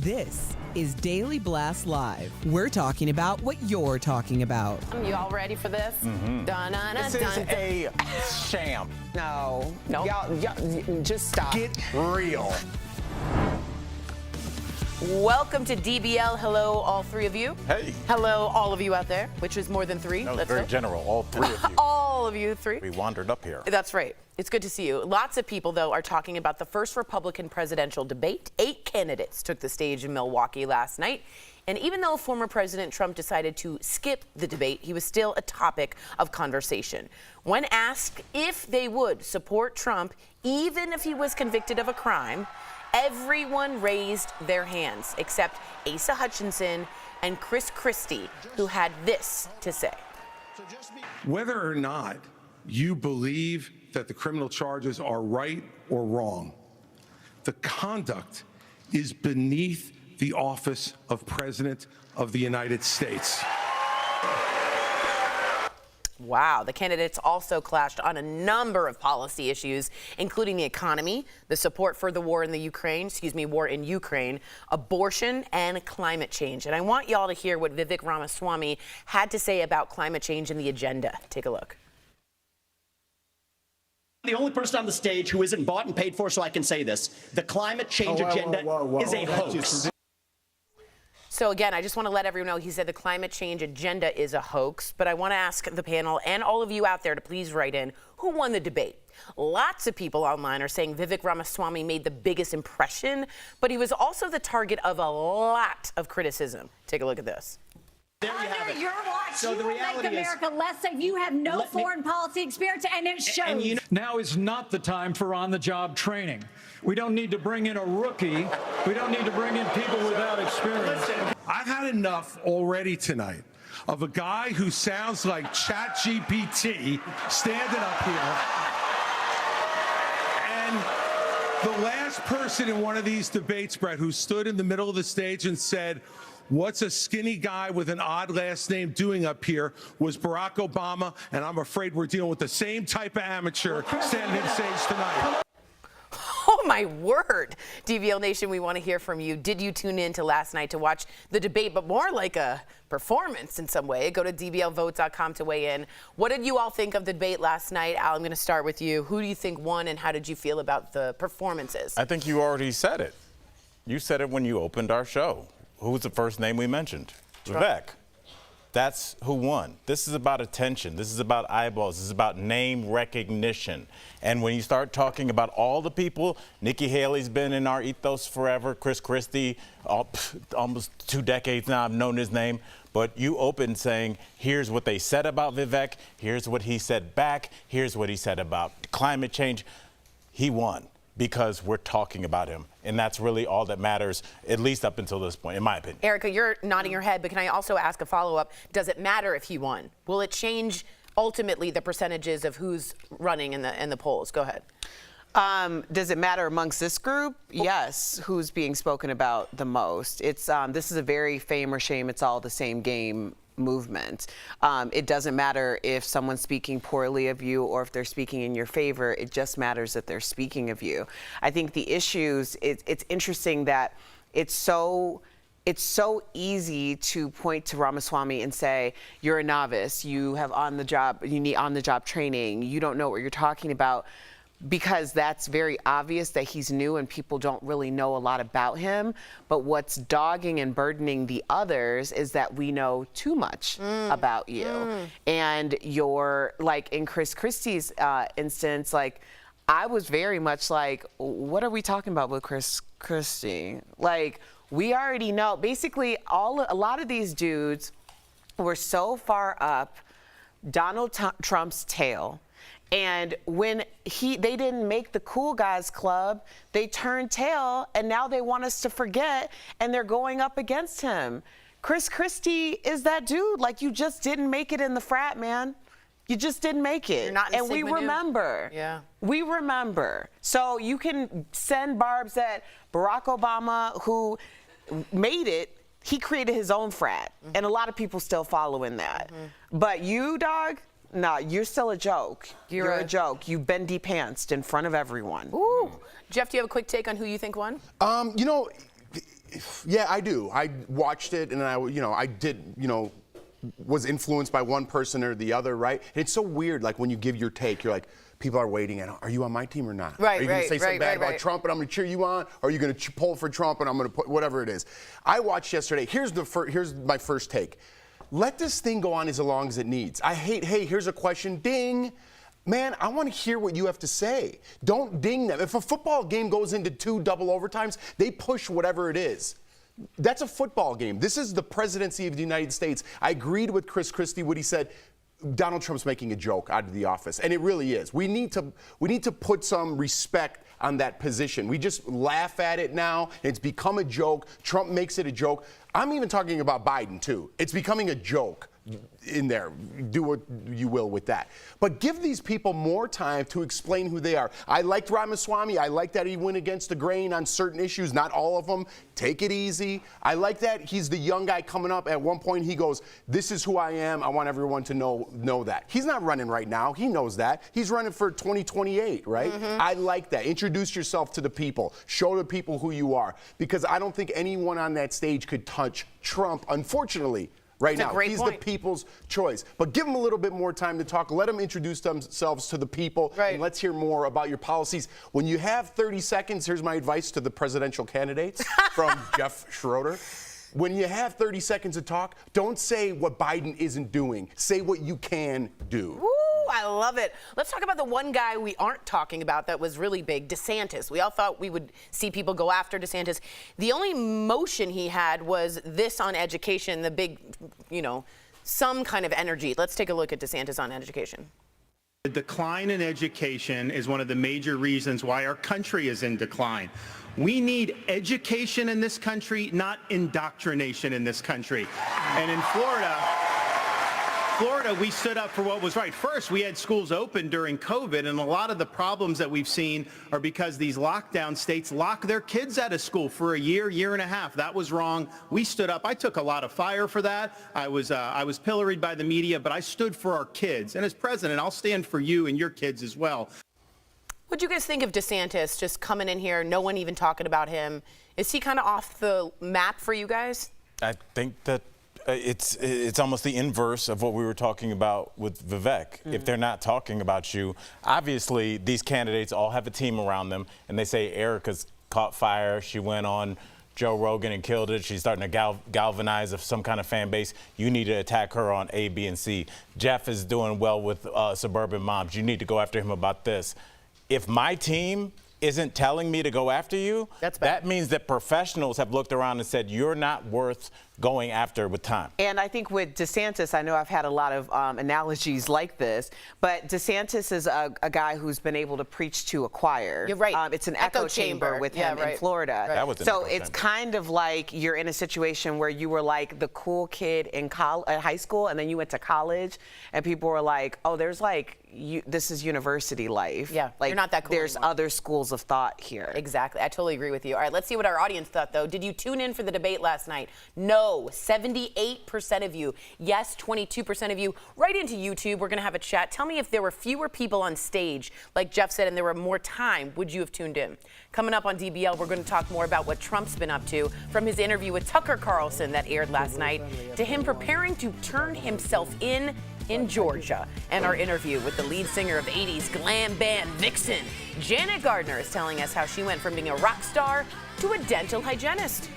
This is Daily Blast Live. We're talking about what you're talking about. You all ready for this? This is a sham. No. Nope. Y'all, just stop. Get real. Welcome to DBL. Hello, all three of you. Hey. Hello, all of you out there, which is more than three. That was Let's very hope. general, all three of you. All of you three. We wandered up here. That's right. It's good to see you. Lots of people, though, are talking about the first Republican presidential debate. 8 candidates took the stage in Milwaukee last night. And even though former President Trump decided to skip the debate, he was still a topic of conversation. When asked if they would support Trump, even if he was convicted of a crime, everyone raised their hands except Asa Hutchinson and Chris Christie, who had this to say. Whether or not you believe that the criminal charges are right or wrong, the conduct is beneath the office of President of the United States. Wow. The candidates also clashed on a number of policy issues, including the economy, the support for the war in Ukraine, abortion, and climate change. And I want y'all to hear what Vivek Ramaswamy had to say about climate change and the agenda. Take a look. The only person on the stage who isn't bought and paid for, so I can say this. The climate change agenda is a hoax. So again, I just want to let everyone know he said the climate change agenda is a hoax, but I want to ask the panel and all of you out there to please write in who won the debate. Lots of people online are saying Vivek Ramaswamy made the biggest impression, but he was also the target of a lot of criticism. Take a look at this. There you have Under it. your watch, So you the will make reality is- America less safe. You have no foreign policy experience, and it shows. And you know, Now is not the time for on-the-job training. We don't need to bring in a rookie. We don't need to bring in people without experience. I've had enough already tonight of a guy who sounds like ChatGPT standing up here. And the last person in one of these debates, Brett, who stood in the middle of the stage and said, "What's a skinny guy with an odd last name doing up here?" was Barack Obama, and I'm afraid we're dealing with the same type of amateur standing on stage tonight. Oh, my word. DBL Nation, we want to hear from you. Did you tune in to last night to watch the debate, but more like a performance in some way? Go to dblvote.com to weigh in. What did you all think of the debate last night? Al, I'm going to start with you. Who do you think won, and how did you feel about the performances? I think you already said it. You said it when you opened our show. Who was the first name we mentioned? Vivek. That's who won. This is about attention. This is about eyeballs. This is about name recognition. And when you start talking about all the people, Nikki Haley's been in our ethos forever. Chris Christie, almost 2 decades now, I've known his name. But you opened saying, here's what they said about Vivek. Here's what he said back. Here's what he said about climate change. He won because we're talking about him. And that's really all that matters, at least up until this point, in my opinion. Erica, you're nodding your head, but can I also ask a follow-up? Does it matter if he won? Will it change ultimately the percentages of who's running in the polls? Go ahead. Does it matter amongst this group? Yes. Who's being spoken about the most? It's this is a very fame or shame, it's all the same game movement. It doesn't matter if someone's speaking poorly of you or if they're speaking in your favor. It just matters that they're speaking of you. I think the issues, it's interesting that it's so easy to point to Ramaswamy and say, you're a novice, you need on-the-job training, you don't know what you're talking about, because that's very obvious that he's new and people don't really know a lot about him. But what's dogging and burdening the others is that we know too much about you. And you're, like in Chris Christie's instance, like, I was very much like, what are we talking about with Chris Christie? Like, we already know. Basically, a lot of these dudes were so far up Donald Trump's tail. And when they didn't make the cool guys club, they turned tail, and now they want us to forget, and they're going up against him. Chris Christie is that dude. Like, you just didn't make it in the frat, man. You just didn't make it. You're not in and we remember. Yeah. We remember. So you can send barbs at Barack Obama, who made it. He created his own frat, and a lot of people still following that. But you, dog, no, you're still a joke. You're a joke. You've been de-pantsed in front of everyone. Ooh. Jeff, do you have a quick take on who you think won? You know, Yeah, I do. I watched it, and I did, was influenced by one person or the other, right? And it's so weird, like when you give your take, you're like, people are waiting, and are you on my team or not? Right, are you going to say something bad about right. Trump, and I'm going to cheer you on? Or are you going to pull for Trump, and I'm going to put whatever it is? I watched yesterday. Here's my first take. Let this thing go on as long as it needs. Hey, here's a question. Ding. Man, I want to hear what you have to say. Don't ding them. If a football game goes into 2 double overtimes, they push whatever it is. That's a football game. This is the presidency of the United States. I agreed with Chris Christie what he said. Donald Trump's making a joke out of the office, and it really is. We need to put some respect on that position. We just laugh at it now. It's become a joke. Trump makes it a joke. I'm even talking about Biden too. It's becoming a joke in there. Do what you will with that. But give these people more time to explain who they are. I liked Ramaswamy. I like that he went against the grain on certain issues, not all of them. Take it easy. I like that he's the young guy coming up. At one point, he goes, this is who I am. I want everyone to know that. He's not running right now. He knows that. He's running for 2028, right? Mm-hmm. I like that. Introduce yourself to the people. Show the people who you are. Because I don't think anyone on that stage could touch Trump, unfortunately. Right now, he's the people's choice. But give them a little bit more time to talk. Let them introduce themselves to the people. Right. And let's hear more about your policies. When you have 30 seconds, here's my advice to the presidential candidates from Jeff Schroeder. When you have 30 seconds to talk, don't say what Biden isn't doing. Say what you can do. Woo, I love it. Let's talk about the one guy we aren't talking about that was really big, DeSantis. We all thought we would see people go after DeSantis. The only motion he had was this on education, the big, some kind of energy. Let's take a look at DeSantis on education. The decline in education is one of the major reasons why our country is in decline. We need education in this country, not indoctrination in this country. And in Florida, we stood up for what was right. First, we had schools open during COVID, and a lot of the problems that we've seen are because these lockdown states lock their kids out of school for a year and a half. That was wrong. We stood up. I took a lot of fire for that. I was pilloried by the media, but I stood for our kids. And as president, I'll stand for you and your kids as well. What'd you guys think of DeSantis just coming in here, no one even talking about him? Is he kind of off the map for you guys? I think that it's almost the inverse of what we were talking about with Vivek. Mm-hmm. If they're not talking about you, obviously these candidates all have a team around them, and they say Erica's caught fire. She went on Joe Rogan and killed it. She's starting to galvanize some kind of fan base. You need to attack her on A, B, and C. Jeff is doing well with suburban moms. You need to go after him about this. If my team isn't telling me to go after you, that means that professionals have looked around and said, you're not worth going after with time. And I think with DeSantis, I know I've had a lot of analogies like this, but DeSantis is a guy who's been able to preach to a choir. You're right. It's an echo chamber with him in Florida. That was so it's kind of like you're in a situation where you were like the cool kid in high school, and then you went to college, and people were like, oh, there's like, this is university life. Yeah, like, you're not that cool There's anymore. other schools of thought here. Exactly. I totally agree with you. All right, let's see what our audience thought, though. Did you tune in for the debate last night? No, 78% of you. Yes, 22% of you. Right into YouTube. We're going to have a chat. Tell me if there were fewer people on stage, like Jeff said, and there were more time, would you have tuned in? Coming up on DBL, we're going to talk more about what Trump's been up to, from his interview with Tucker Carlson that aired last night, to him preparing to turn himself in Georgia, and our interview with the lead singer of 80s glam band Nixons. Janet Gardner is telling us how she went from being a rock star to a dental hygienist.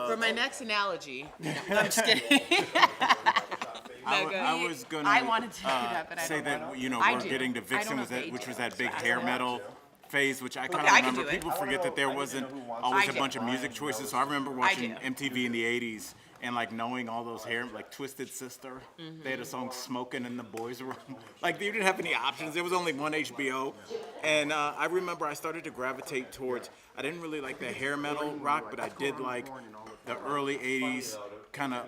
For my next analogy, I'm just kidding. I was going to I wanted to do that, but I say don't that, wanna. we're getting to Vixen, which was that big hair metal phase, which I kind of remember. People forget that there wasn't always a bunch of music choices. So I remember watching MTV in the 80s and like knowing all those hair, like Twisted Sister. They had a song Smoking in the Boys' Room. Like they didn't have any options. There was only one HBO. And I remember I started to gravitate towards, I didn't really like the hair metal rock, but I did like the early 80s kind of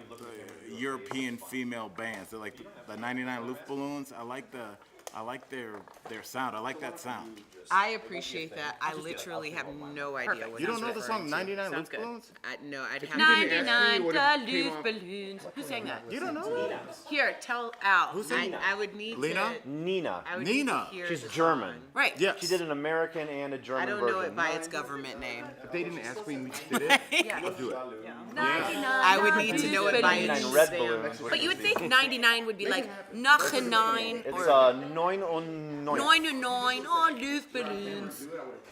European female bands. They're like the 99 Luftballons. I like the I like their sound. I like that sound. I appreciate that. I literally have no idea what You don't he's know the referring song to. 99 Sounds Loose good. Balloons? No, I'd have 99 Duluth balloons. Who sang that? You don't know that? Here, tell Al. Who's singing I would need Lena? to. Nina. I would Nina. Need to hear She's the German. song. Right. Yes. She did an American and a German I don't version. know it by its government name. If they didn't ask me and we just did it, I'll do it. 99 I would need to know it by its 99 red name. balloons. But you would think 99 would be like nach 9 It's or 99. 99 on Luftballons.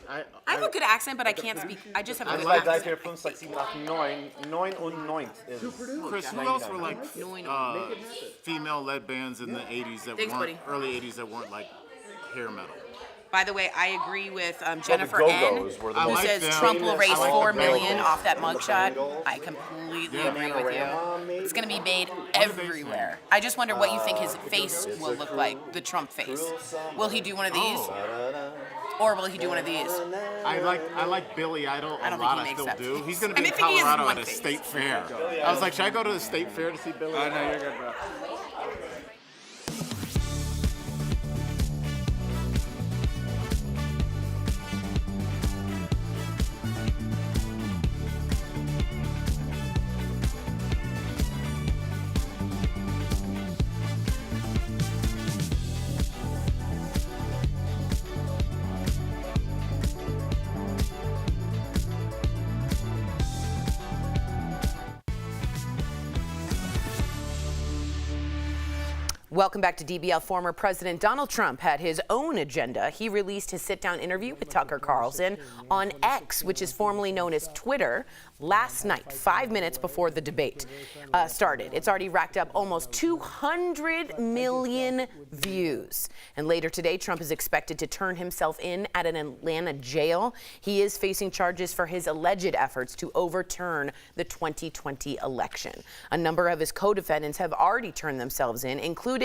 I have a good accent, but I can't speak. I just have a good 1, 2, 3, accent. 4, 5, 6, 7, 8, 9. 99 is Chris, who else were like female-led bands in the 80s that Thanks, buddy. early 80s that weren't like hair metal? By the way, I agree with Jennifer the N, Go-Go's were the who most says famous. Trump will raise I like $4 the million Go-Go's. off that mugshot. I completely agree with you. It's going to be made everywhere. I just wonder what you think his face will look like, the Trump face. Will he do one of these? Or will he do one of these? I like Billy Idol I a don't lot. think he I still makes that do. face. He's going to I be mean, in I think he has Colorado one at a face. state fair. I was like, should I go to the state fair to see Billy? No, you're good, bro. Welcome back to DBL. Former President Donald Trump had his own agenda. He released his sit-down interview with Tucker Carlson on X, which is formerly known as Twitter, last night, 5 minutes before the debate started. It's already racked up almost 200 million views. And later today, Trump is expected to turn himself in at an Atlanta jail. He is facing charges for his alleged efforts to overturn the 2020 election. A number of his co-defendants have already turned themselves in, including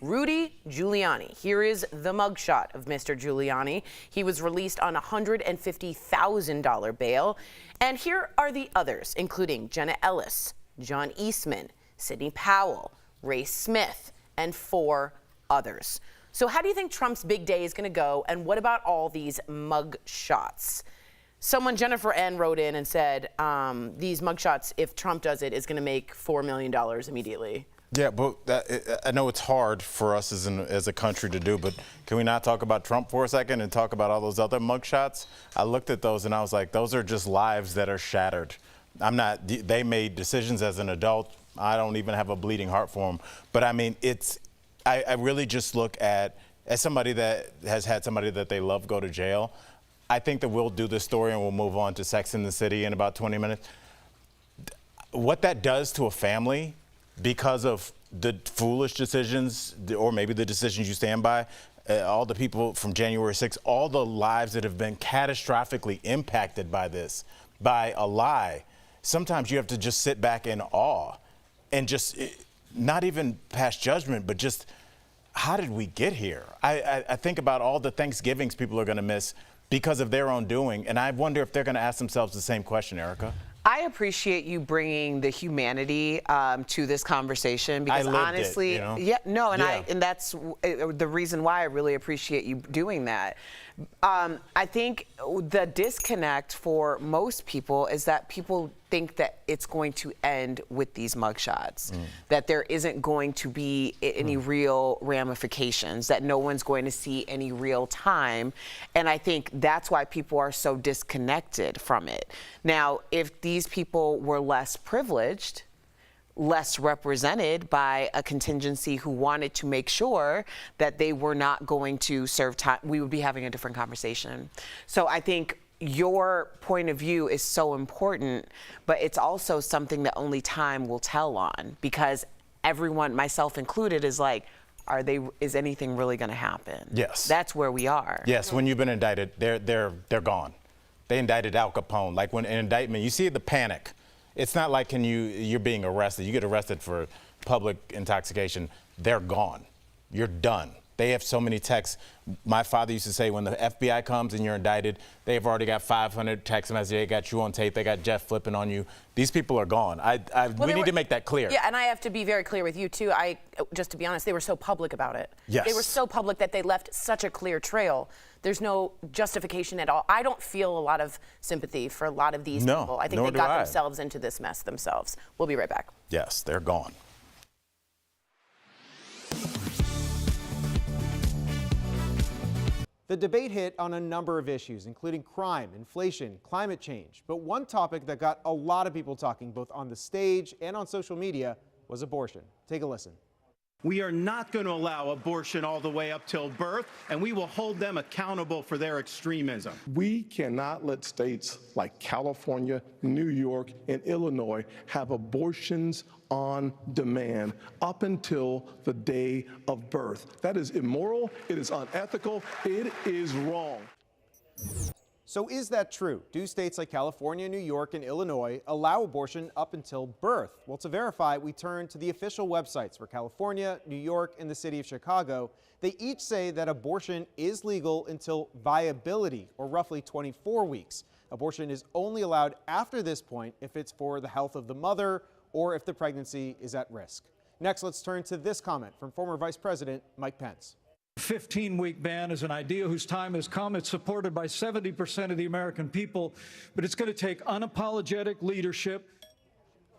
Rudy Giuliani. Here is the mugshot of Mr. Giuliani. He was released on a $150,000 bail. And here are the others, including Jenna Ellis, John Eastman, Sidney Powell, Ray Smith, and 4 others. So how do you think Trump's big day is going to go? And what about all these mugshots? Someone, Jennifer N, wrote in and said, these mugshots, if Trump does it, is going to make $4 million immediately. Yeah, but I know it's hard for us as a country to do, but can we not talk about Trump for a second and talk about all those other mugshots? I looked at those and I was like, those are just lives that are shattered. They made decisions as an adult. I don't even have a bleeding heart for them. But I mean, I really just look at, as somebody that has had somebody that they love go to jail, I think that we'll do this story and we'll move on to Sex and the City in about 20 minutes. What that does to a family, because of the foolish decisions, or maybe the decisions you stand by, all the people from January 6th, all the lives that have been catastrophically impacted by this, by a lie. Sometimes you have to just sit back in awe and just not even pass judgment, but just how did we get here? I think about all the Thanksgivings people are going to miss because of their own doing, and I wonder if they're going to ask themselves the same question, Erica. I appreciate you bringing the humanity to this conversation because honestly, and that's the reason why I really appreciate you doing that. I think the disconnect for most people is that people think that it's going to end with these mugshots, that there isn't going to be any real ramifications, that no one's going to see any real time. And I think that's why people are so disconnected from it. Now, if these people were less privileged, less represented by a contingency who wanted to make sure that they were not going to serve time, we would be having a different conversation. So I think your point of view is so important, but it's also something that only time will tell on, because everyone, myself included, is like, is anything really going to happen? Yes. That's where we are. Yes, when you've been indicted, they're gone. They indicted Al Capone. Like when an indictment, you see the panic. It's not like you're being arrested. You get arrested for public intoxication. They're gone. You're done. They have so many texts. My father used to say, when the FBI comes and you're indicted, they've already got 500 text messages. They got you on tape. They got Jeff flipping on you. These people are gone. We need to make that clear. Yeah, and I have to be very clear with you, too. Just to be honest, they were so public about it. Yes. They were so public that they left such a clear trail. There's no justification at all. I don't feel a lot of sympathy for a lot of these people. I think they got themselves into this mess themselves. We'll be right back. Yes, they're gone. The debate hit on a number of issues, including crime, inflation, climate change. But one topic that got a lot of people talking, both on the stage and on social media, was abortion. Take a listen. We are not going to allow abortion all the way up till birth, and we will hold them accountable for their extremism. We cannot let states like California, New York, and Illinois have abortions on demand up until the day of birth. That is immoral, it is unethical, it is wrong. So is that true? Do states like California, New York, and Illinois allow abortion up until birth? Well, to verify, we turn to the official websites for California, New York, and the city of Chicago. They each say that abortion is legal until viability, or roughly 24 weeks. Abortion is only allowed after this point if it's for the health of the mother or if the pregnancy is at risk. Next, let's turn to this comment from former Vice President Mike Pence. 15-week ban is an idea whose time has come. It's supported by 70% of the American people, but it's going to take unapologetic leadership.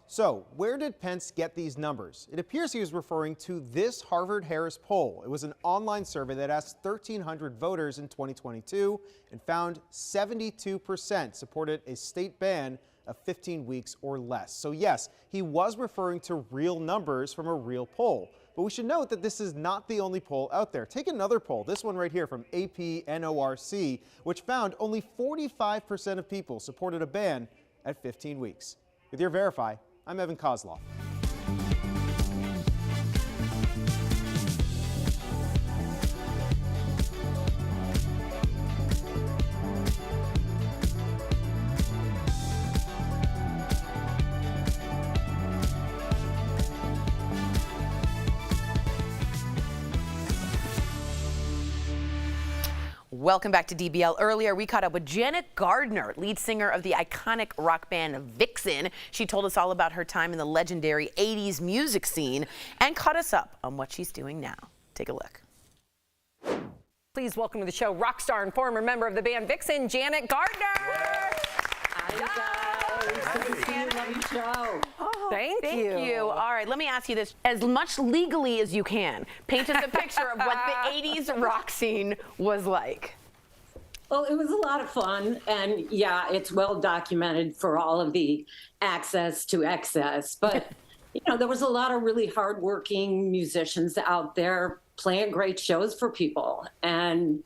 So, where did Pence get these numbers? It appears he was referring to this Harvard-Harris poll. It was an online survey that asked 1,300 voters in 2022 and found 72% supported a state ban of 15 weeks or less. So yes, he was referring to real numbers from a real poll. But we should note that this is not the only poll out there. Take another poll, this one right here from AP-NORC, which found only 45% of people supported a ban at 15 weeks. With your Verify, I'm Evan Kozloff. Welcome back to DBL. Earlier, we caught up with Janet Gardner, lead singer of the iconic rock band Vixen. She told us all about her time in the legendary 80s music scene and caught us up on what she's doing now. Take a look. Please welcome to the show rock star and former member of the band Vixen, Janet Gardner. Hi, guys. Good to see you. Love your show. Thank you. All right, let me ask you this. As much legally as you can, paint us a picture of what the 80s rock scene was like. Well, it was a lot of fun. And yeah, it's well documented for all of the access to excess. But, you know, there was a lot of really hardworking musicians out there playing great shows for people. And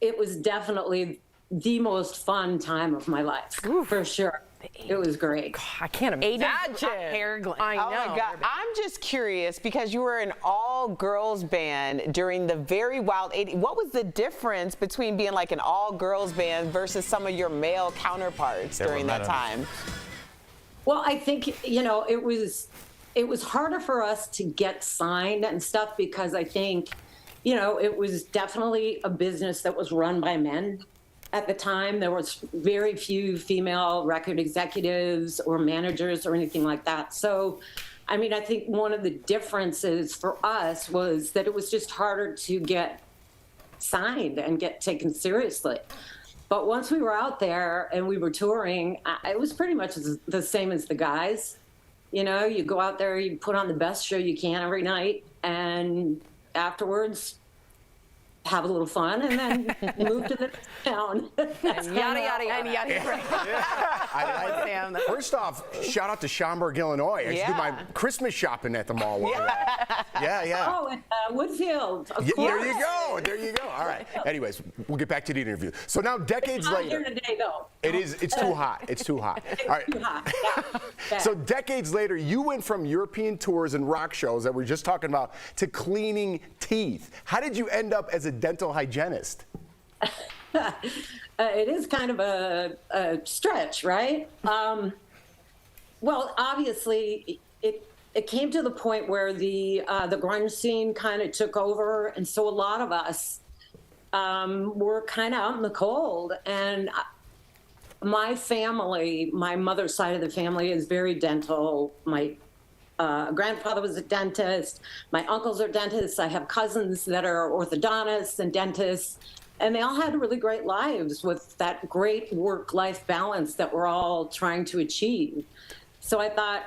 it was definitely the most fun time of my life, for sure. It was great. I can't imagine. Hair glam. I know. Oh my God. I'm just curious because you were an all-girls band during the very wild 80s. What was the difference between being like an all-girls band versus some of your male counterparts during that time? Well, I think, you know, it was harder for us to get signed and stuff because I think, you know, it was definitely a business that was run by men. At the time, there was very few female record executives or managers or anything like that. So, I mean, I think one of the differences for us was that it was just harder to get signed and get taken seriously. But once we were out there and we were touring, it was pretty much the same as the guys. You know, you go out there, you put on the best show you can every night, and afterwards, have a little fun, and then move to the next town. Yada, yada, yada, yada. First off, shout out to Schaumburg, Illinois. I used to do my Christmas shopping at the mall. Yeah. Oh, and Woodfield, of course. There you go. There you go. All right. Anyways, we'll get back to the interview. So now, decades It's hot later. here today, though. It's too hot. It's too hot. It's All right. too hot. Yeah. So decades later, you went from European tours and rock shows that we were just talking about to cleaning teeth. How did you end up as a dental hygienist? It is kind of a stretch, right? Well, obviously, it came to the point where the grunge scene kind of took over, and so a lot of us were kind of out in the cold. And my family, my mother's side of the family, is very dental. My grandfather was a dentist. My uncles are dentists. I have cousins that are orthodontists and dentists. And they all had really great lives with that great work-life balance that we're all trying to achieve. So I thought,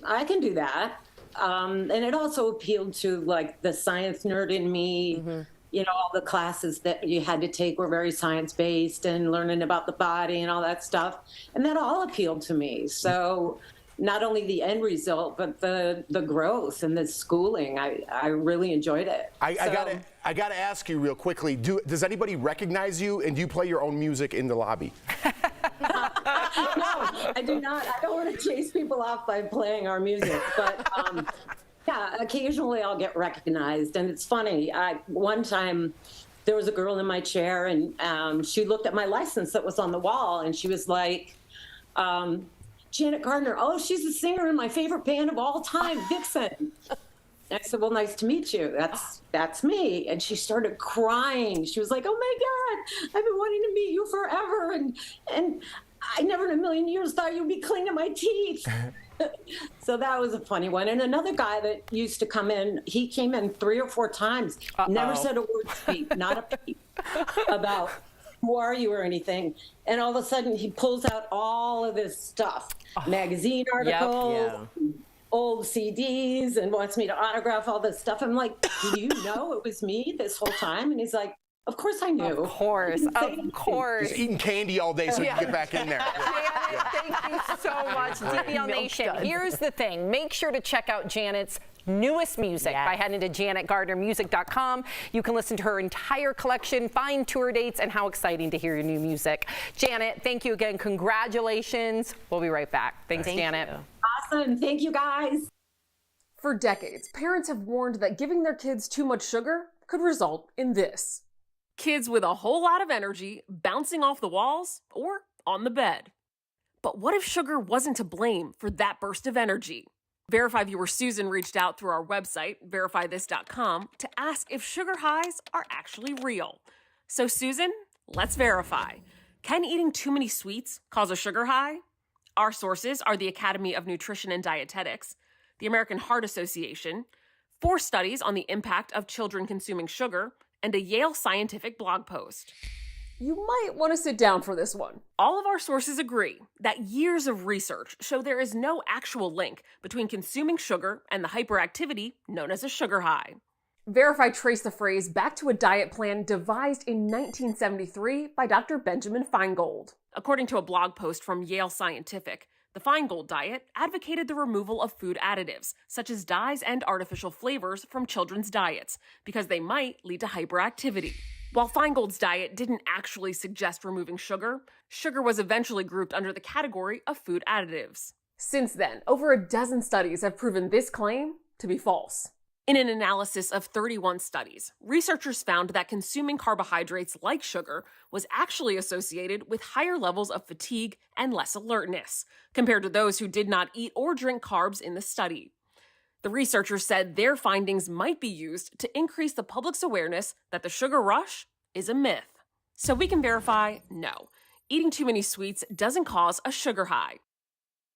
I can do that. And it also appealed to like the science nerd in me. Mm-hmm. You know, all the classes that you had to take were very science-based and learning about the body and all that stuff. And that all appealed to me. So not only the end result, but the growth and the schooling, I really enjoyed it. I gotta ask you real quickly, does anybody recognize you, and do you play your own music in the lobby? No, I do not. I don't want to chase people off by playing our music, but yeah, occasionally I'll get recognized. And it's funny, one time there was a girl in my chair, and she looked at my license that was on the wall, and she was like, Janet Gardner, oh, she's the singer in my favorite band of all time, Vixen. I said, well, nice to meet you. That's me. And she started crying. She was like, oh my God, I've been wanting to meet you forever. And I never in a million years thought you'd be cleaning my teeth. So that was a funny one. And another guy that used to come in, he came in 3 or 4 times, never said a word to me, not a peep about who are you or anything. And all of a sudden he pulls out all of this stuff, magazine articles, old CDs, and wants me to autograph all this stuff. I'm like, do you know it was me this whole time? And he's like, of course I knew. Of course. He's eating candy all day so he can get back in there. Janet, thank you so much, DBL Nation. Here's the thing. Make sure to check out Janet's newest music by heading to janetgardnermusic.com. You can listen to her entire collection, find tour dates, and how exciting to hear your new music. Janet, thank you again. Congratulations. We'll be right back. Thanks, Janet. Awesome. Thank you, guys. For decades, parents have warned that giving their kids too much sugar could result in this. Kids with a whole lot of energy bouncing off the walls or on the bed. But what if sugar wasn't to blame for that burst of energy? Verify viewer Susan reached out through our website, verifythis.com, to ask if sugar highs are actually real. So Susan, let's verify. Can eating too many sweets cause a sugar high? Our sources are the Academy of Nutrition and Dietetics, the American Heart Association, 4 studies on the impact of children consuming sugar, and a Yale scientific blog post. You might want to sit down for this one. All of our sources agree that years of research show there is no actual link between consuming sugar and the hyperactivity known as a sugar high. Verify traced the phrase back to a diet plan devised in 1973 by Dr. Benjamin Feingold. According to a blog post from Yale Scientific, the Feingold diet advocated the removal of food additives, such as dyes and artificial flavors, from children's diets, because they might lead to hyperactivity. While Feingold's diet didn't actually suggest removing sugar, sugar was eventually grouped under the category of food additives. Since then, over a dozen studies have proven this claim to be false. In an analysis of 31 studies, researchers found that consuming carbohydrates like sugar was actually associated with higher levels of fatigue and less alertness, compared to those who did not eat or drink carbs in the study. The researchers said their findings might be used to increase the public's awareness that the sugar rush is a myth. So we can verify, no, eating too many sweets doesn't cause a sugar high.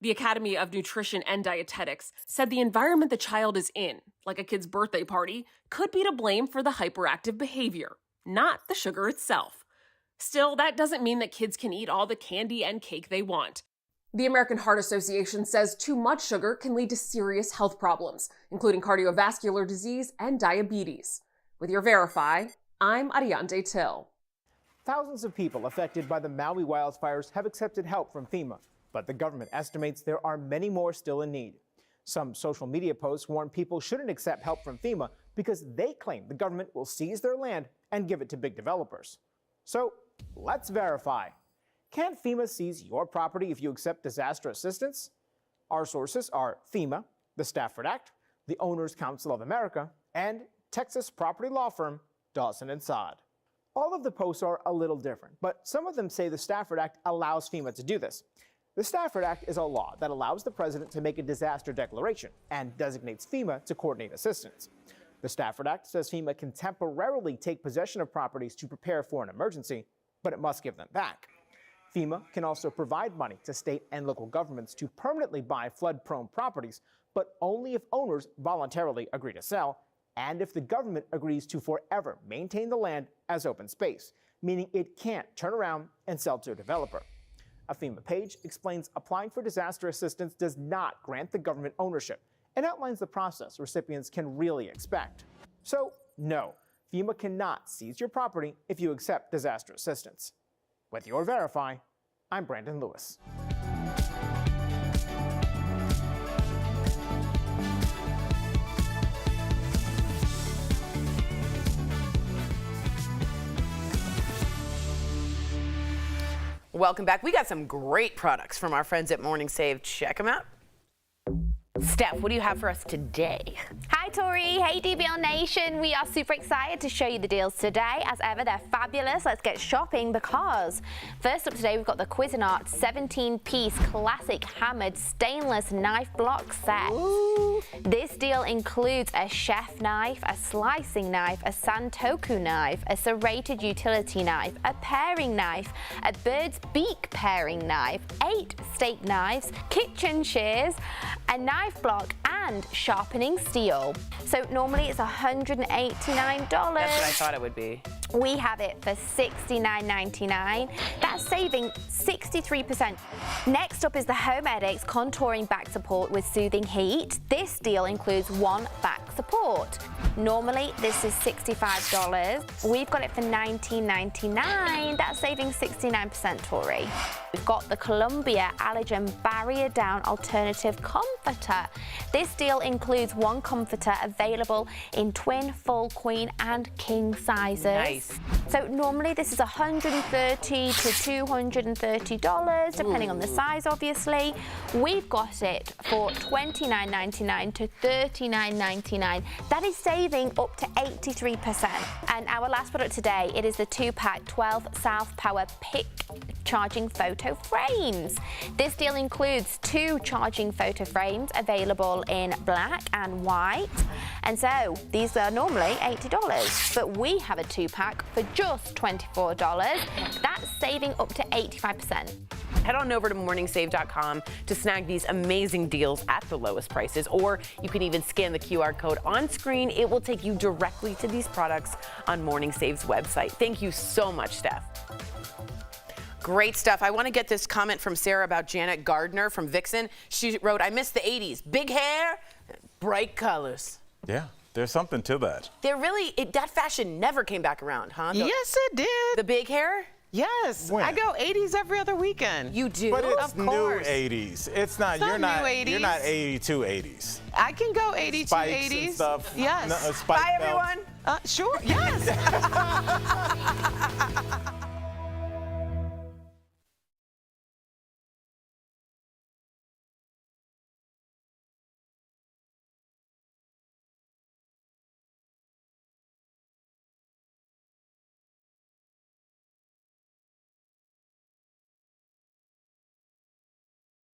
The Academy of Nutrition and Dietetics said the environment the child is in, like a kid's birthday party, could be to blame for the hyperactive behavior, not the sugar itself. Still, that doesn't mean that kids can eat all the candy and cake they want. The American Heart Association says too much sugar can lead to serious health problems, including cardiovascular disease and diabetes. With your Verify, I'm Ariande Till. Thousands of people affected by the Maui wildfires have accepted help from FEMA, but the government estimates there are many more still in need. Some social media posts warn people shouldn't accept help from FEMA because they claim the government will seize their land and give it to big developers. So let's verify. Can FEMA seize your property if you accept disaster assistance? Our sources are FEMA, the Stafford Act, the Owners Council of America, and Texas property law firm Dawson & Sod. All of the posts are a little different, but some of them say the Stafford Act allows FEMA to do this. The Stafford Act is a law that allows the president to make a disaster declaration and designates FEMA to coordinate assistance. The Stafford Act says FEMA can temporarily take possession of properties to prepare for an emergency, but it must give them back. FEMA can also provide money to state and local governments to permanently buy flood-prone properties, but only if owners voluntarily agree to sell and if the government agrees to forever maintain the land as open space, meaning it can't turn around and sell to a developer. A FEMA page explains applying for disaster assistance does not grant the government ownership and outlines the process recipients can really expect. So, no, FEMA cannot seize your property if you accept disaster assistance. With your Verify, I'm Brandon Lewis. Welcome back. We got some great products from our friends at Morning Save. Check them out. Steph, what do you have for us today? Hi Tori, hey DBL Nation. We are super excited to show you the deals today. As ever, they're fabulous. Let's get shopping because first up today, we've got the Cuisinart 17-piece classic hammered stainless knife block set. Ooh. This deal includes a chef knife, a slicing knife, a santoku knife, a serrated utility knife, a paring knife, a bird's beak paring knife, 8 steak knives, kitchen shears, a knife block, and sharpening steel. So normally it's $189. That's what I thought it would be. We have it for $69.99. That's saving 63%. Next up is the Home EdX contouring back support with soothing heat. This deal includes 1 back support. Normally this is $65. We've got it for $19.99. That's saving 69%, Tori. We've got the Columbia Allergen Barrier Down Alternative Comforter. This deal includes 1 comforter available in twin, full, queen, and king sizes. Nice. So normally this is $130 to $230, depending on the size, obviously. We've got it for $29.99 to $39.99. That is saving up to 83%. And our last product today, it is the 2-pack 12 South Power Pick charging photo frames. This deal includes 2 charging photo frames available in black and white. And so these are normally $80, but we have a 2-pack for just $24. That's saving up to 85%. Head on over to morningsave.com to snag these amazing deals at the lowest prices, or you can even scan the QR code on screen. It will take you directly to these products on Morning Save's website. Thank you so much, Steph. Great stuff. I want to get this comment from Sarah about Janet Gardner from Vixen. She wrote, I miss the 80s. Big hair, bright colors. Yeah, there's something to that. They're really, that fashion never came back around, huh? Yes, it did. The big hair? Yes. When? I go 80s every other weekend. You do? But it's of new course. 80s. It's not, Some you're not, new 80s. You're not 82 80s. I can go 82 Spikes 80s. and stuff. Yes. No, spike Bye, belts. everyone. Sure. Yes.